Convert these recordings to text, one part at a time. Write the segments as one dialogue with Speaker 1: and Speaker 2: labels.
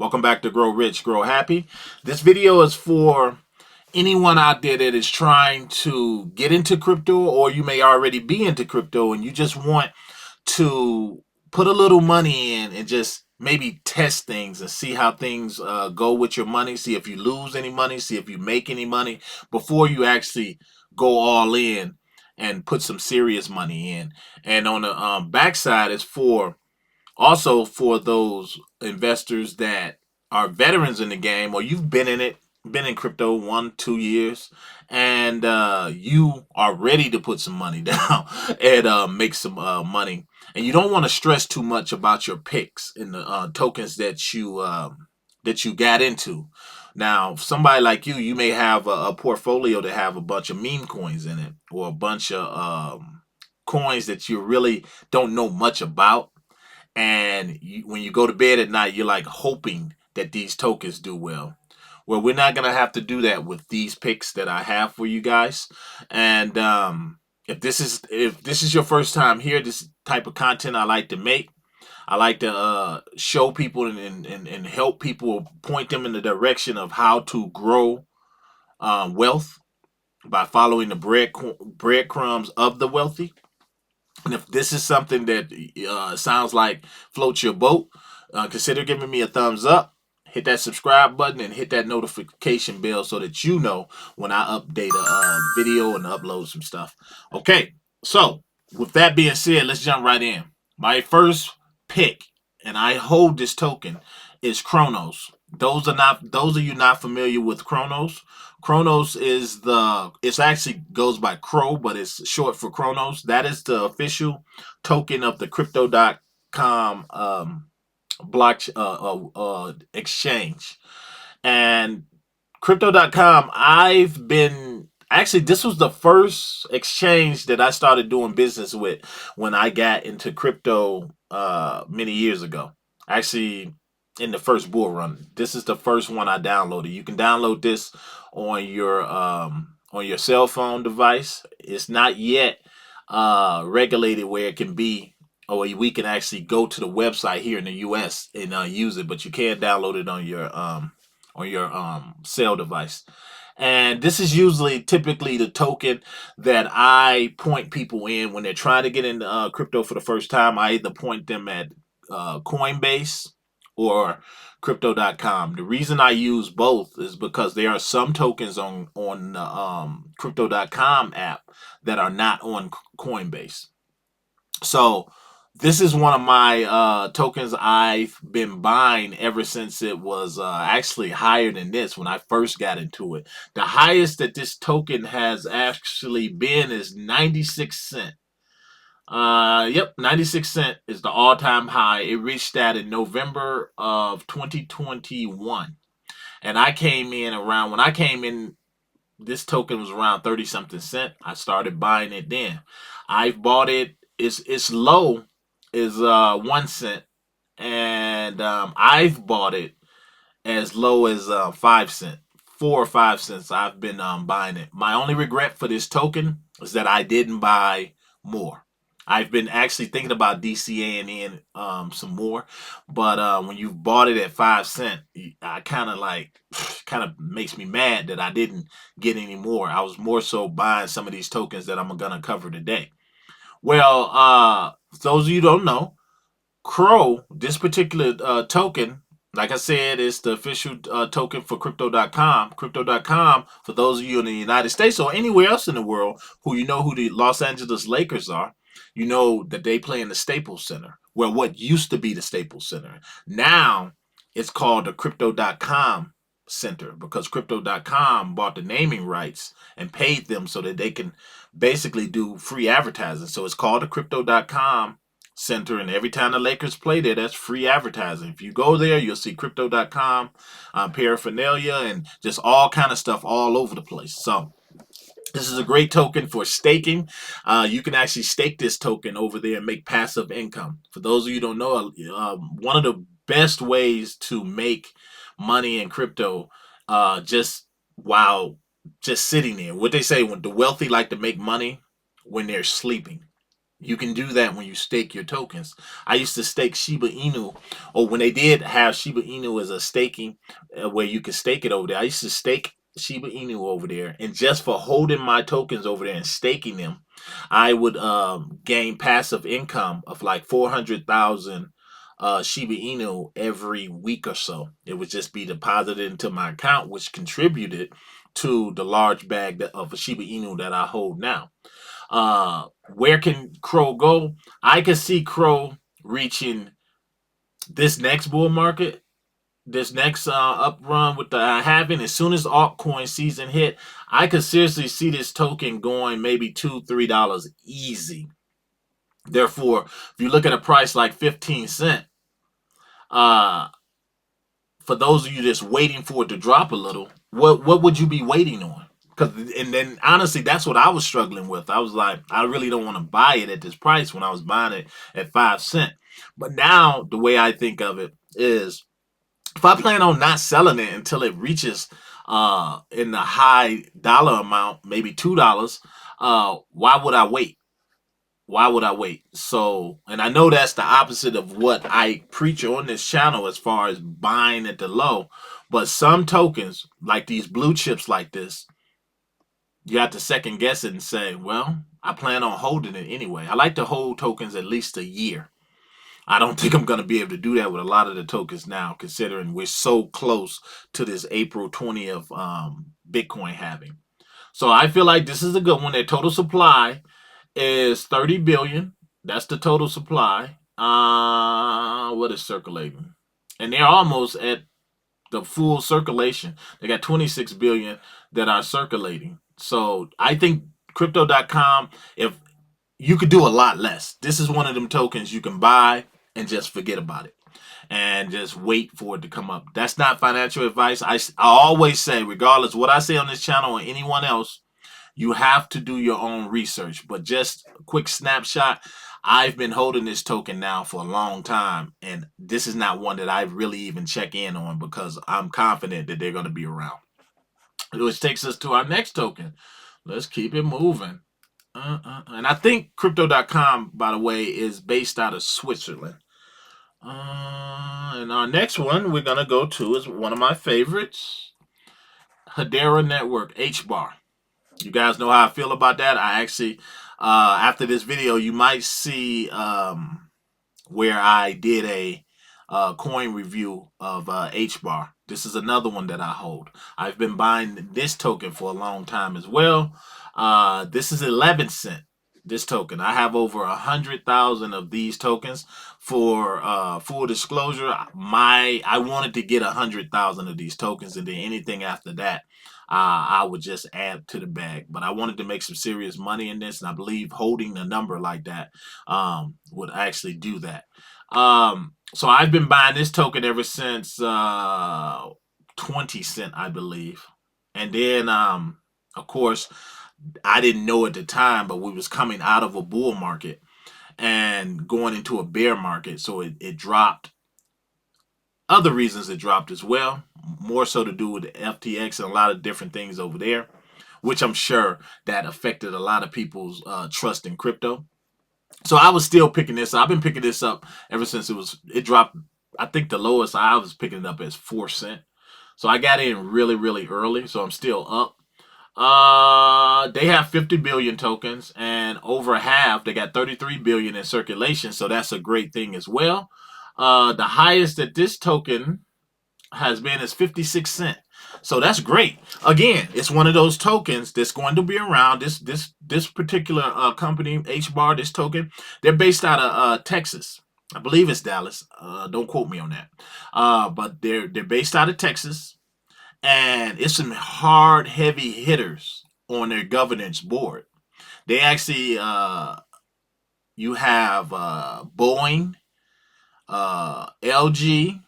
Speaker 1: Welcome back to Grow Rich, Grow Happy. This video is for anyone out there that is trying to get into crypto, or you may already be into crypto and you just want to put a little money in and just maybe test things and see how things go with your money, see if you lose any money, see if you make any money before you actually go all in and put some serious money in. And on the backside is for also for those investors that are veterans in the game, or you've been in it, been in crypto 1, 2 years, and you are ready to put some money down and make some money, and you don't want to stress too much about your picks in the tokens that you got into. Now, somebody like you may have a portfolio that have a bunch of meme coins in it, or a bunch of coins that you really don't know much about, and when you go to bed at night, you're like hoping that these tokens do well. Well, we're not gonna have to do that with these picks that I have for you guys. And if this is your first time here, this type of content I like to make. I like to show people and help people, point them in the direction of how to grow wealth by following the breadcrumbs of the wealthy. And if this is something that sounds like floats your boat, consider giving me a thumbs up. Hit that subscribe button and hit that notification bell so that you know when I update a video and upload some stuff. Okay, so with that being said, let's jump right in. My first pick, and I hold this token, is Kronos. Those of you not familiar with Kronos. Kronos is it's actually goes by Crow, but it's short for Kronos. That is the official token of the Crypto.com block exchange. And Crypto.com, I've been actually, this was the first exchange that I started doing business with when I got into crypto many years ago. Actually, in the first bull run, this is the first one I downloaded. You can download this on your cell phone device. It's not yet regulated where it can be, or we can actually go to the website here in the U.S. and use it, but you can download it on your cell device. And this is usually typically the token that I point people in when they're trying to get into crypto for the first time. I either point them at Coinbase or Crypto.com. The reason I use both is because there are some tokens on the Crypto.com app that are not on Coinbase. So this is one of my tokens I've been buying ever since it was actually higher than this when I first got into it. The highest that this token has actually been is 96 cent. Yep, 96 cent is the all-time high. It reached that in November of 2021. And I came in around, when I came in, this token was around 30 something cent. I started buying it then. I've bought it, it's low is 1 cent, and I've bought it as low as 5 cent, 4 or 5 cents. I've been buying it. My only regret for this token is that I didn't buy more. I've been actually thinking about DCAing in some more, but when you bought it at 5 cent, I kind of like kind of makes me mad that I didn't get any more. I was more so buying some of these tokens that I'm gonna cover today. Well, those of you who don't know, Crow, this particular token, like I said, is the official token for Crypto.com. Crypto.com, for those of you in the United States or anywhere else in the world who you know who the Los Angeles Lakers are, you know that they play in the Staples Center, where what used to be the Staples Center. Now it's called the Crypto.com Center because Crypto.com bought the naming rights and paid them so that they can basically do free advertising. So it's called the Crypto.com Center, and every time the Lakers play there, that's free advertising. If you go there, you'll see Crypto.com paraphernalia and just all kind of stuff all over the place. So this is a great token for staking. You can actually stake this token over there and make passive income. For those of you who don't know, one of the best ways to make money in crypto, just while just sitting there. What they say, when the wealthy like to make money when they're sleeping. You can do that when you stake your tokens. I used to stake Shiba Inu, or when they did have Shiba Inu as a staking, where you could stake it over there. I used to stake Shiba Inu over there, and just for holding my tokens over there and staking them, I would gain passive income of like 400,000 Shiba Inu every week or so. It would just be deposited into my account, which contributed to the large bag of Shiba Inu that I hold now. Where can Crow go? I can see Crow reaching this next bull market, this next up run with the halving. As soon as altcoin season hit, I could seriously see this token going maybe $2-3 easy. Therefore, if you look at a price like 15 cents, uh, for those of you that's waiting for it to drop a little, what would you be waiting on? Because and then honestly, that's what I was struggling with. I was like, I really don't want to buy it at this price when I was buying it at 5 cents. But now the way I think of it is, if I plan on not selling it until it reaches in the high dollar amount, maybe $2, why would I wait? Why would I wait? So, and I know that's the opposite of what I preach on this channel as far as buying at the low. But some tokens, like these blue chips like this, you have to second guess it and say, well, I plan on holding it anyway. I like to hold tokens at least a year. I don't think I'm going to be able to do that with a lot of the tokens now, considering we're so close to this April 20th Bitcoin halving. So I feel like this is a good one. Their total supply is 30 billion. That's the total supply. What is circulating? And they're almost at the full circulation. They got 26 billion that are circulating. So I think crypto.com, if you could do a lot less. This is one of them tokens you can buy and just forget about it and just wait for it to come up. That's not financial advice. I always say, regardless what I say on this channel or anyone else, you have to do your own research. But just a quick snapshot, I've been holding this token now for a long time, and this is not one that I really even check in on because I'm confident that they're going to be around. Which takes us to our next token. Let's keep it moving. And I think crypto.com, by the way, is based out of Switzerland. And our next one we're going to go to is one of my favorites, Harar Network, HBAR. You guys know how I feel about that. I actually, after this video, you might see where I did a coin review of HBAR. This is another one that I hold. I've been buying this token for a long time as well. This is 11 cent. This token. I have over 100,000 of these tokens. For full disclosure, I wanted to get 100,000 of these tokens, and then anything after that, I would just add to the bag. But I wanted to make some serious money in this, and I believe holding a number like that would actually do that. So I've been buying this token ever since 20 cent, I believe. And then, of course, I didn't know at the time, but we was coming out of a bull market and going into a bear market. So it dropped. Other reasons it dropped as well, more so to do with the FTX and a lot of different things over there, which I'm sure that affected a lot of people's trust in crypto. So I was still picking this up. I've been picking this up ever since it dropped. I think the lowest I was picking it up as 4 cents. So I got in really, really early. So I'm still up. They have 50 billion tokens, and over half, they got 33 billion in circulation. So that's a great thing as well. The highest that this token has been is 56 cents. So that's great. Again, it's one of those tokens that's going to be around. This particular company, HBAR, this token, they're based out of Texas. I believe it's Dallas. Don't quote me on that. But they're based out of Texas, and it's some hard, heavy hitters on their governance board. They actually, you have Boeing, LG,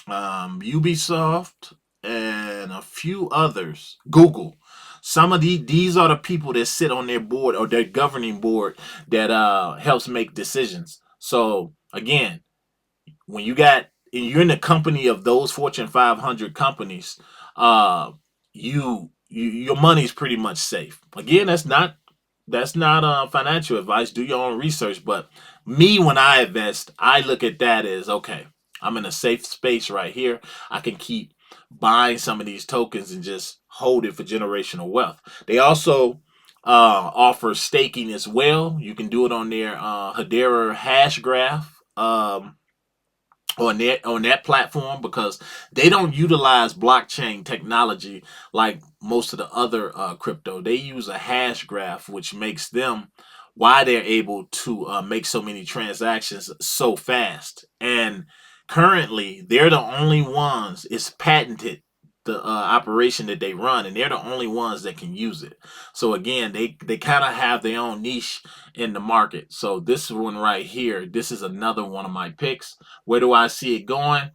Speaker 1: Ubisoft, and a few others. Google. Some of these are the people that sit on their board or their governing board that helps make decisions. So again, when you're in the company of those Fortune 500 companies, your money's pretty much safe. Again, that's not That's not financial advice. Do your own research. But me, when I invest, I look at that as okay. I'm in a safe space right here. I can keep buying some of these tokens and just hold it for generational wealth. They also offer staking as well. You can do it on their Harar hash graph. On that platform because they don't utilize blockchain technology like most of the other crypto. They use a hash graph, which makes them why they're able to make so many transactions so fast. And currently, they're the only ones. It's patented the operation that they run, and they're the only ones that can use it. So again, they kind of have their own niche in the market. So this one right here, this is another one of my picks. Where do I see it going?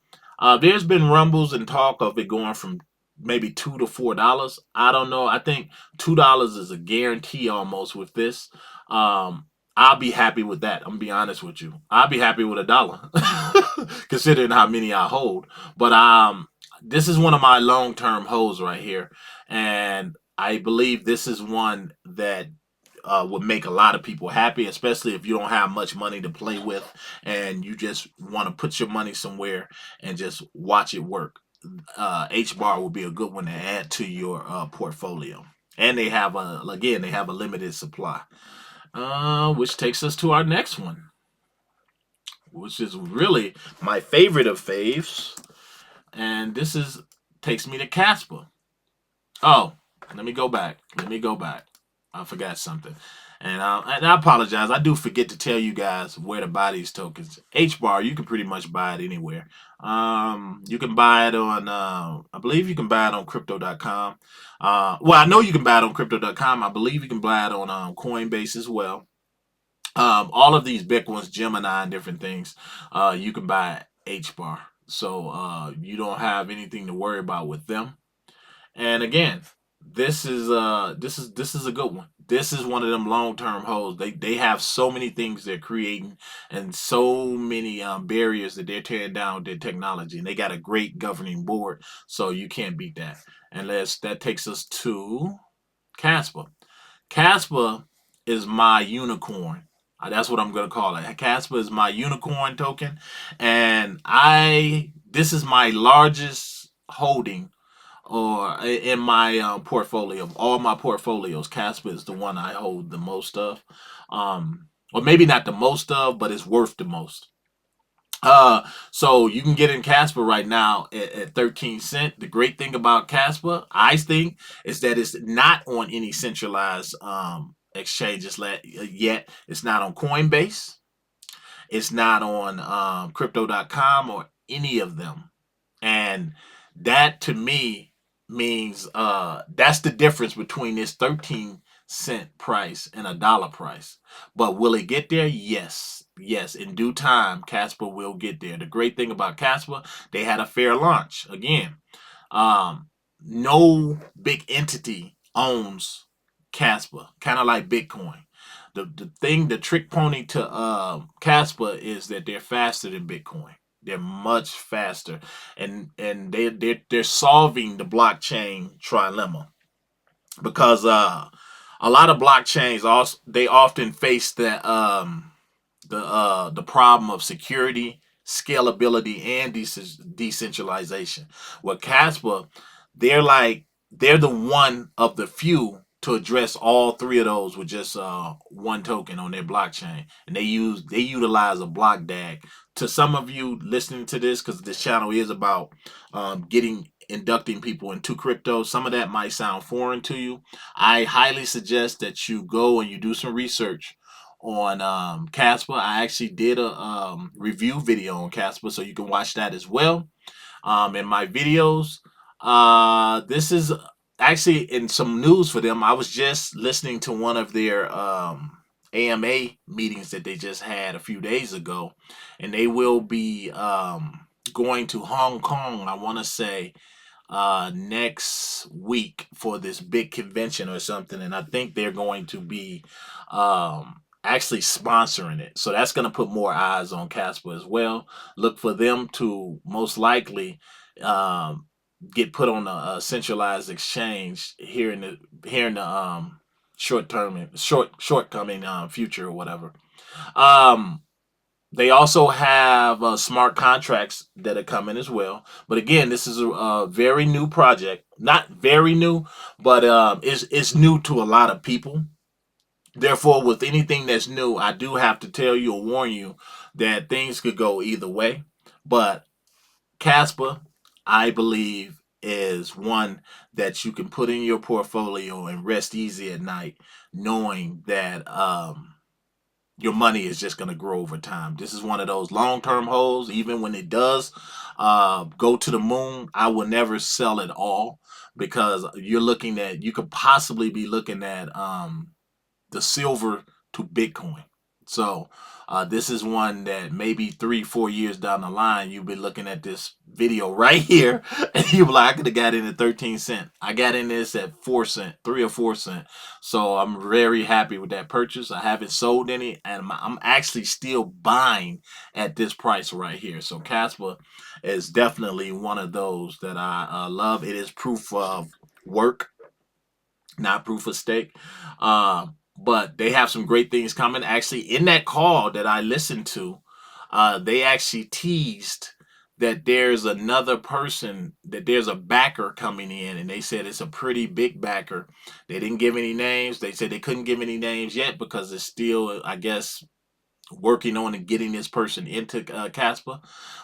Speaker 1: There's been rumbles and talk of it going from maybe $2 to $4. I don't know. I think $2 is a guarantee almost with this. Um, I'll be happy with that. I'm gonna be honest with you. I'll be happy with $1, considering how many I hold. But this is one of my long term holds right here, and I believe this is one that would make a lot of people happy, especially if you don't have much money to play with and you just want to put your money somewhere and just watch it work. H bar would be a good one to add to your portfolio. And they have a limited supply. Which takes us to our next one, which is really my favorite of faves. And this is takes me to Casper. Oh, let me go back. Let me go back. I forgot something. And I apologize. I do forget to tell you guys where to buy these tokens. H bar, you can pretty much buy it anywhere. You can buy it on, I believe you can buy it on crypto.com. Well, I know you can buy it on crypto.com. I believe you can buy it on Coinbase as well. All of these big ones, Gemini and different things, you can buy H bar. So you don't have anything to worry about with them. And again, this is a good one. This is one of them long term holds. They have so many things they're creating and so many barriers that they're tearing down with their technology. And they got a great governing board, so you can't beat that. Unless that takes us to Casper. Casper is my unicorn. That's what I'm gonna call it. Casper is my unicorn token, and I this is my largest holding or in my portfolio of all my portfolios. Casper is the one I hold the most of, or maybe not the most of, but it's worth the most. So you can get in Casper right now at 13 cent. The great thing about Casper, I think, is that it's not on any centralized exchanges yet. It's not on Coinbase. It's not on crypto.com or any of them. And that to me means that's the difference between this 13-cent price and $1 price. But will it get there? Yes. Yes, in due time, Casper will get there. The great thing about Casper, they had a fair launch. Again, um, no big entity owns Casper, kind of like Bitcoin. The trick pony to Casper is that they're faster than Bitcoin. They're much faster, and they're solving the blockchain trilemma because a lot of blockchains also they often face the problem of security, scalability, and decentralization. With Casper, they're the one of the few to address all three of those with just one token on their blockchain, and they utilize a block DAG. To some of you listening to this, because this channel is about getting inducting people into crypto, some of that might sound foreign to you. I highly suggest that you go and you do some research on Casper. I actually did a review video on Casper, so you can watch that as well. In my videos, this is actually in some news for them. I was just listening to one of their AMA meetings that they just had a few days ago, and they will be going to Hong Kong, I want to say, next week for this big convention or something, and I think they're going to be actually sponsoring it. So that's going to put more eyes on Casper as well. Look for them to most likely get put on a centralized exchange here in the shortcoming future or whatever. Um, they also have smart contracts that are coming as well. But again, this is a very new project. Not very new, but it's new to a lot of people. Therefore, with anything that's new, I do have to tell you or warn you that things could go either way. But Casper, I believe, is one that you can put in your portfolio and rest easy at night, knowing that your money is just going to grow over time. This is one of those long-term holds. Even when it does go to the moon, I will never sell it all, because you could possibly be looking at the silver to Bitcoin. So this is one that maybe 3, 4 years down the line, you'll be looking at this video right here, and you'll be like, I could have got in at 13 cents. I got in this at 4 cents, 3 or 4 cents. So I'm very happy with that purchase. I haven't sold any, and I'm actually still buying at this price right here. So Casper is definitely one of those that I love. It is proof of work, not proof of stake. But they have some great things coming. Actually, in that call that I listened to, they actually teased that there's another person, that there's a backer coming in, and they said it's a pretty big backer. They didn't give any names. They said they couldn't give any names yet because it's still, I guess, working on and getting this person into Casper.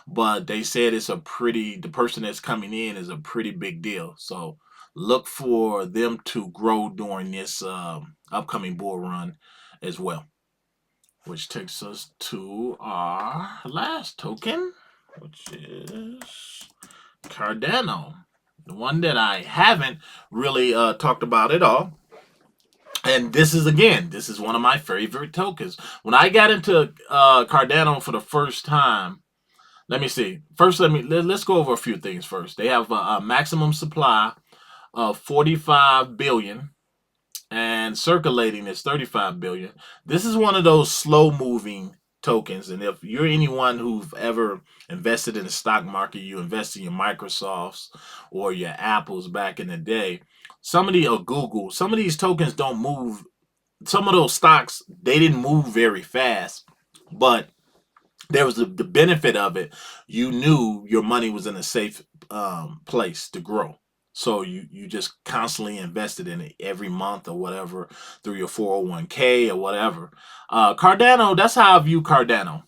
Speaker 1: But they said the person that's coming in is a pretty big deal. So look for them to grow during this upcoming bull run as well. Which takes us to our last token, which is Cardano. The one that I haven't really talked about at all. And this is one of my favorite tokens. When I got into Cardano for the first time, let me see. First, let's go over a few things first. They have a maximum supply of 45 billion, and circulating is 35 billion. This is one of those slow moving tokens, and if you're anyone who've ever invested in the stock market, you invest in your Microsofts or your Apples back in the day, some of these tokens don't move. Some of those stocks, they didn't move very fast, but there was the benefit of it. You knew your money was in a safe place to grow. So you just constantly invested in it every month or whatever through your 401k or whatever. Cardano, that's how I view Cardano.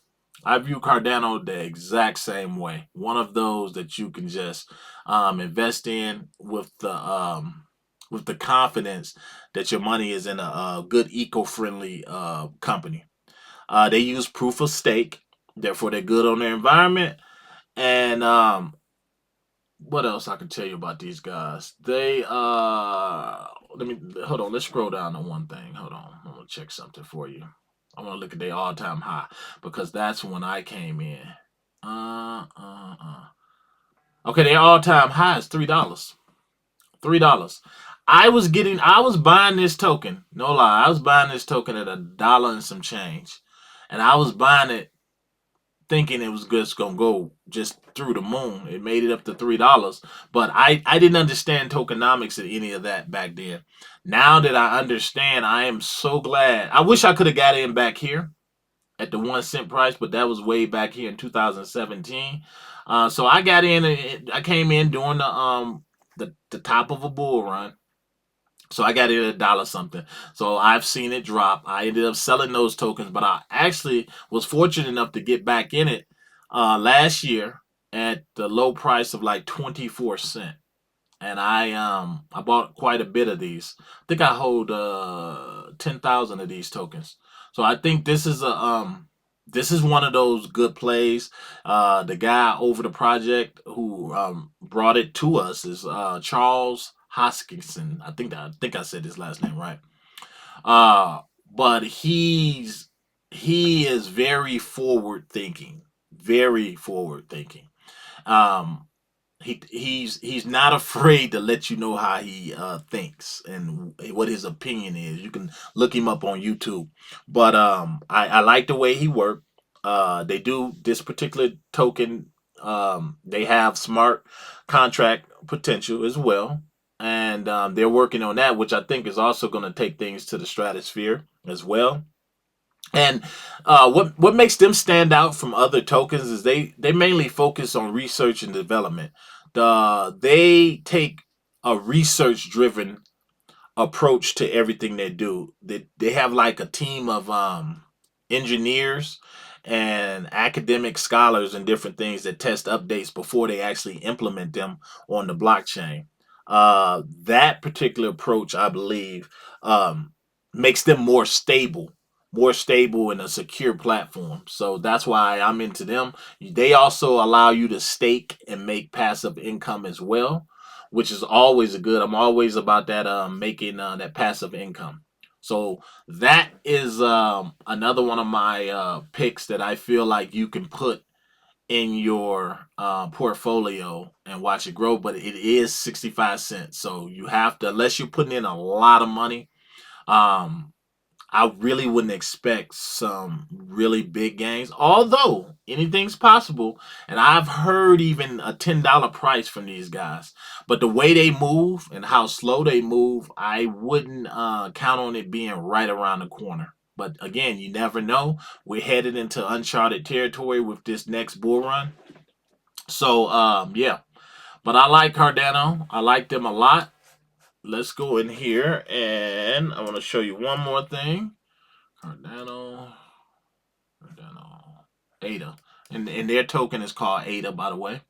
Speaker 1: I view Cardano the exact same way. One of those that you can just invest in with the confidence that your money is in a good eco-friendly company. They use proof of stake, therefore they're good on their environment. And what else I can tell you about these guys? They let me hold on. Let's scroll down to one thing. Hold on, I'm gonna check something for you. I want to look at their all-time high because that's when I came in. Uh, uh, uh. Okay, their all-time high is $3. $3. I was buying this token. No lie, I was buying this token at $1 and some change, and I was buying it thinking it was just gonna go just through the moon. It made it up to $3, but I didn't understand tokenomics and any of that back then. Now that I understand, I am so glad. I wish I could have got in back here at the 1 cent price, but that was way back here in 2017. So I got in. I came in during the top of a bull run. So I got it at $1 something. So I've seen it drop. I ended up selling those tokens, but I actually was fortunate enough to get back in it last year at the low price of like 24 cents. And I bought quite a bit of these. I think I hold 10,000 of these tokens. So I think this is one of those good plays. The guy over the project who brought it to us is Charles Hoskinson. I think I said his last name right. Uh, but he is very forward thinking, very forward thinking. Um, he's not afraid to let you know how he thinks and what his opinion is. You can look him up on YouTube. But I like the way he worked. They do this particular token. They have smart contract potential as well. and they're working on that, which I think is also going to take things to the stratosphere as well. And what makes them stand out from other tokens is they mainly focus on research and development. They take a research driven approach to everything they do. They have like a team of engineers and academic scholars and different things that test updates before they actually implement them on the blockchain. That particular approach, I believe, makes them more stable in a secure platform. So that's why I'm into them. They also allow you to stake and make passive income as well, which is always a good. I'm always about that making that passive income. So that is another one of my picks that I feel like you can put in your portfolio and watch it grow. But it is 65 cents, so you have to, unless you're putting in a lot of money. Um, I really wouldn't expect some really big gains, although anything's possible. And I've heard even a $10 price from these guys. But the way they move and how slow they move, I wouldn't count on it being right around the corner. But again, you never know. We're headed into uncharted territory with this next bull run. So, yeah. But I like Cardano. I like them a lot. Let's go in here and I want to show you one more thing. Cardano, ADA, and their token is called ADA, by the way.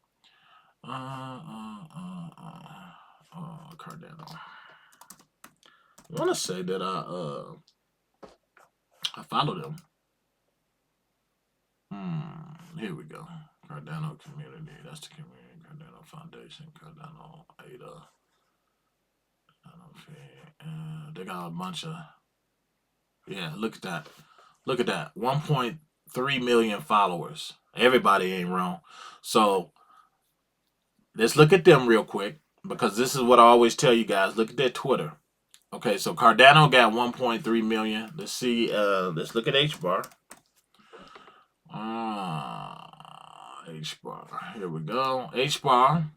Speaker 1: Cardano. I want to say that I follow them. Here we go. Cardano community. That's the community. Cardano Foundation. Cardano ADA. They got a bunch of. Yeah, look at that. Look at that. 1.3 million followers. Everybody ain't wrong. So let's look at them real quick because this is what I always tell you guys. Look at their Twitter. Okay, so Cardano got 1.3 million. Let's see. Let's look at H bar. H bar. Here we go. H bar.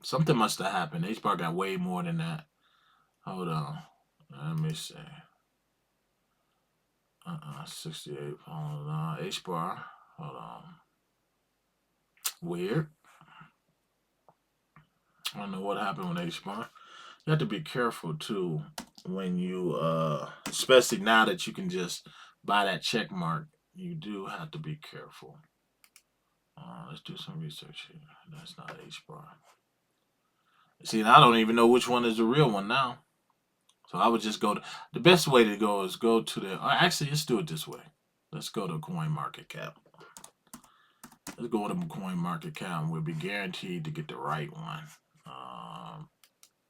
Speaker 1: Something must have happened. H bar got way more than that. Hold on. Let me see. 68. Hold on. H bar. Hold on. Weird. I don't know what happened with H bar. You have to be careful too when you especially now that you can just buy that check mark. You do have to be careful. Let's do some research here. That's not H bar. See, I don't even know which one is the real one now. So I would just go to the best way to go is go to the actually let's do it this way. Let's go to coin market cap. Let's go to coin market cap and we'll be guaranteed to get the right one.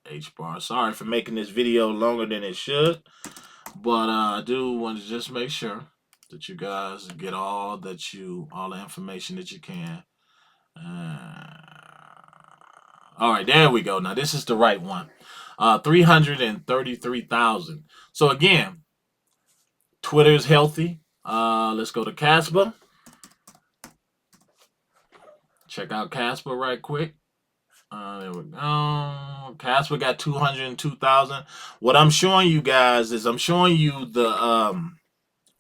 Speaker 1: H bar. Sorry for making this video longer than it should, but I do want to just make sure that you guys get all the information that you can. All right, there we go. Now this is the right one. 333,000. So again, Twitter is healthy. Let's go to Casper. Check out Casper right quick. There we go. Casper got 202,000. What I'm showing you guys is I'm showing you the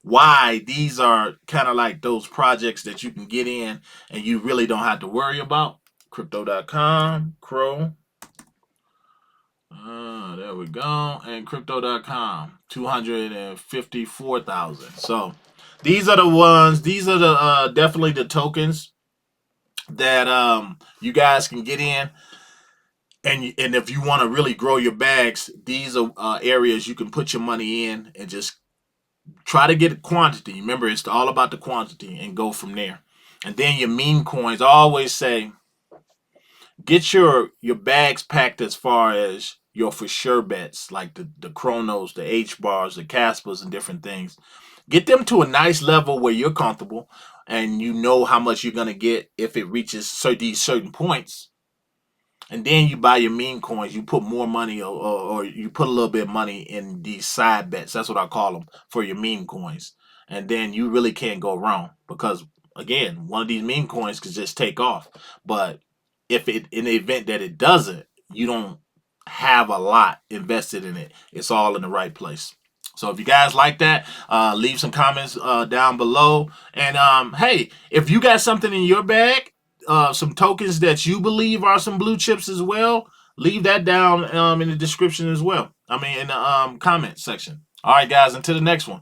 Speaker 1: why these are kind of like those projects that you can get in and you really don't have to worry about. Crypto.com, Crow. There we go. And Crypto.com, 254,000. So these are the ones. These are the definitely the tokens that you guys can get in. And if you want to really grow your bags, these are areas you can put your money in and just try to get quantity. Remember, it's all about the quantity and go from there. And then your meme coins, I always say, get your bags packed as far as your for sure bets, like the Kronos, the H bars, the Caspers, and different things. Get them to a nice level where you're comfortable and you know how much you're gonna get if it reaches these certain points. And then you buy your meme coins. You put more money, or you put a little bit of money in these side bets. That's what I call them for your meme coins. And then you really can't go wrong because again, one of these meme coins could just take off. But if it, in the event that it doesn't, you don't have a lot invested in it. It's all in the right place. So if you guys like that, leave some comments down below. And hey, if you got something in your bag, some tokens that you believe are some blue chips as well, leave that down in the description as well. I mean, in the comment section. All right, guys, until the next one.